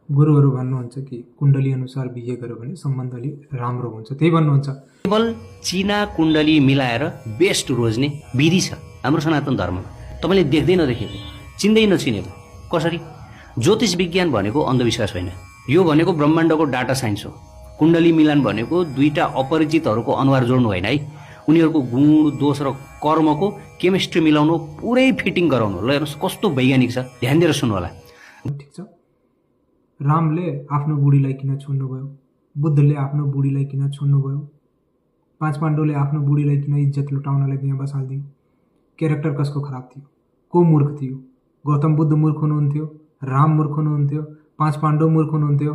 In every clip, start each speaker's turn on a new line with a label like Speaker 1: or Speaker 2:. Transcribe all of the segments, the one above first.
Speaker 1: गुरुहरू भन्नुहुन्छ कि कुण्डली अनुसार बिहे गर्यो भने सम्बन्ध अलि राम्रो हुन्छ, त्यही भन्नुहुन्छ।
Speaker 2: केवल चिना कुण्डली मिलाएर बेस्ट रोज्ने विधि छ हाम्रो सनातन धर्ममा। तपाईँले देख्दै नदेखेको, चिन्दै नचिनेको। कसरी? ज्योतिष विज्ञान भनेको अन्धविश्वास होइन, यो भनेको ब्रह्माण्डको डाटा साइन्स हो। कुण्डली मिलान भनेको दुईटा अपरिचितहरूको अनुहार जोड्नु होइन है, उनीहरूको गुण दोष र कर्मको केमिस्ट्री मिलाउनु, पुरै फिटिङ गराउनु। ल हेर्नुहोस् कस्तो वैज्ञानिक छ, ध्यान दिएर सुन्नु होला।
Speaker 1: ठिक छ, रामले आफ्नो बुढीलाई किन छोड्नुभयो? बुद्धले आफ्नो बुढीलाई किन छोड्नुभयो? पाँच पाण्डवले आफ्नो बुढीलाई किन इज्जत लुटाउनलाई त्यहाँ बसालिदियो? क्यारेक्टर कसको खराब थियो? को मूर्ख थियो? गौतम बुद्ध मूर्ख हुनुहुन्थ्यो? राम मूर्ख हुनुहुन्थ्यो? पाँच पाण्डव मूर्ख हुनुहुन्थ्यो?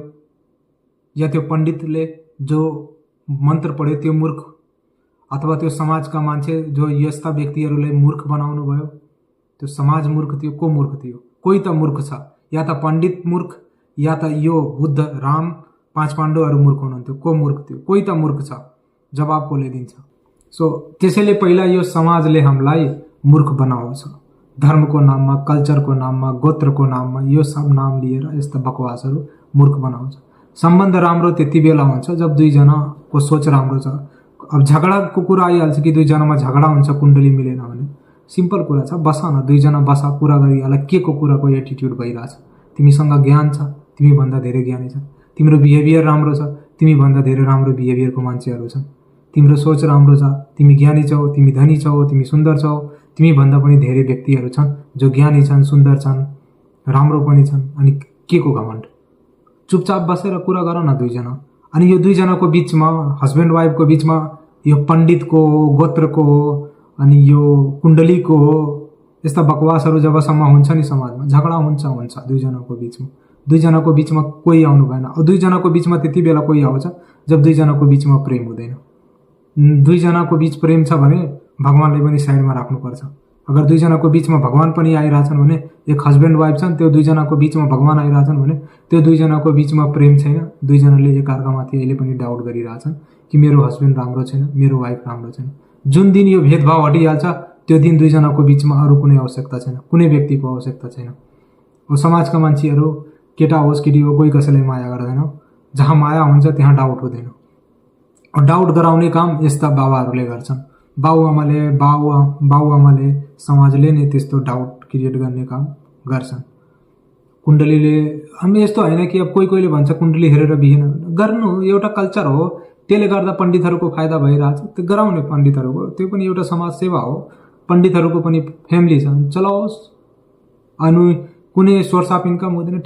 Speaker 1: या त्यो पण्डितले जो मन्त्र पढ्यो त्यो मूर्ख? अथवा त्यो समाजका मान्छे जो यस्ता व्यक्तिहरूलाई मूर्ख बनाउनु भयो, त्यो समाज मूर्ख थियो? को मूर्ख थियो? कोही त मूर्ख छ, या त पण्डित मूर्ख, या त यो बुद्ध, राम, पाँच पाण्डवहरू मूर्ख हुनुहुन्थ्यो। को मूर्ख थियो? कोही त मूर्ख छ, जवाब कसले दिन्छ? सो त्यसैले पहिला यो समाजले हामीलाई मूर्ख बनाउँछ, धर्मको नाममा, कल्चरको नाममा, गोत्रको नाममा, यो सब नाम लिएर यस्ता बकवासहरू मूर्ख बनाउँछ। सम्बन्ध राम्रो त्यति बेला हुन्छ जब दुईजनाको सोच राम्रो छ। अब झगडाको कुरा आइहाल्छ कि दुईजनामा झगडा हुन्छ कुण्डली मिलेन भने। सिम्पल कुरा छ, बस न, दुईजना बसा, कुरा गरिहाल के को कुराको एटिट्युड भइरहेछ। तिमीसँग ज्ञान छ, तिमीभन्दा धेरै ज्ञानी छ। तिम्रो बिहेभियर राम्रो छ, तिमीभन्दा धेरै राम्रो बिहेभियरको मान्छेहरू छन्। तिम्रो सोच राम्रो छ, तिमी ज्ञानी छौ, तिमी धनी छौ, तिमी सुन्दर छौ, तिमीभन्दा पनि धेरै व्यक्तिहरू छन् जो ज्ञानी छन्, सुन्दर छन्, राम्रो पनि छन्। अनि के को घमण्ड? चुपचाप बसेर कुरा गर न दुईजना। अनि यो दुईजनाको बिचमा, हस्बेन्ड वाइफको बिचमा यो पण्डितको हो, गोत्रको हो, अनि यो कुण्डलीको हो, यस्ता बकवासहरू जबसम्म हुन्छ नि समाजमा, झगडा हुन्छ दुईजनाको बिचमा। दुईजनाको बिचमा कोही आउनु भएन। दुईजनाको बिचमा त्यति बेला कोही आउँछ जब दुईजनाको बिचमा प्रेम हुँदैन। दुईजनाको बिच प्रेम छ भने भगवान्लाई पनि साइडमा राख्नुपर्छ। अगर दुईजनाको बिचमा भगवान पनि आइरहेछन् भने, एक हस्बेन्ड वाइफ छन्, त्यो दुईजनाको बिचमा भगवान आइरहेछन् भने त्यो दुईजनाको बिचमा प्रेम छैन। दुईजनाले एकअर्कामाथि अहिले पनि डाउट गरिरहेछन् कि मेरो हस्बेन्ड राम्रो छैन, मेरो वाइफ राम्रो छैन। जुन दिन यो भेदभाव हटिहाल्छ त्यो दिन दुईजनाको बिचमा अरू कुनै आवश्यकता छैन, कुनै व्यक्तिको आवश्यकता छैन। अब समाजका मान्छेहरू, केटा होस् केटी हो, कोही कसैलाई माया गर्दैन। जहाँ माया हुन्छ त्यहाँ डाउट हुँदैन। डाउट गराउने काम यस्ता बाबाहरूले गर्छन्। बाबुआमाले समाजले नै त्यस्तो डाउट क्रिएट गर्ने काम गर्छन्। कुण्डलीले हामी यस्तो होइन कि अब कोही कोहीले भन्छ कुण्डली हेरेर बिहे गर्नु एउटा कल्चर हो, त्यसले गर्दा पण्डितहरूको फाइदा भइरहेछ, त्यो गराउने पण्डितहरूको, त्यो पनि एउटा समाज सेवा हो। पण्डितहरूको पनि फ्यामिली छ, चलाओस्। अनि कुनै सोर्स अफ इन्कम हुँदैन।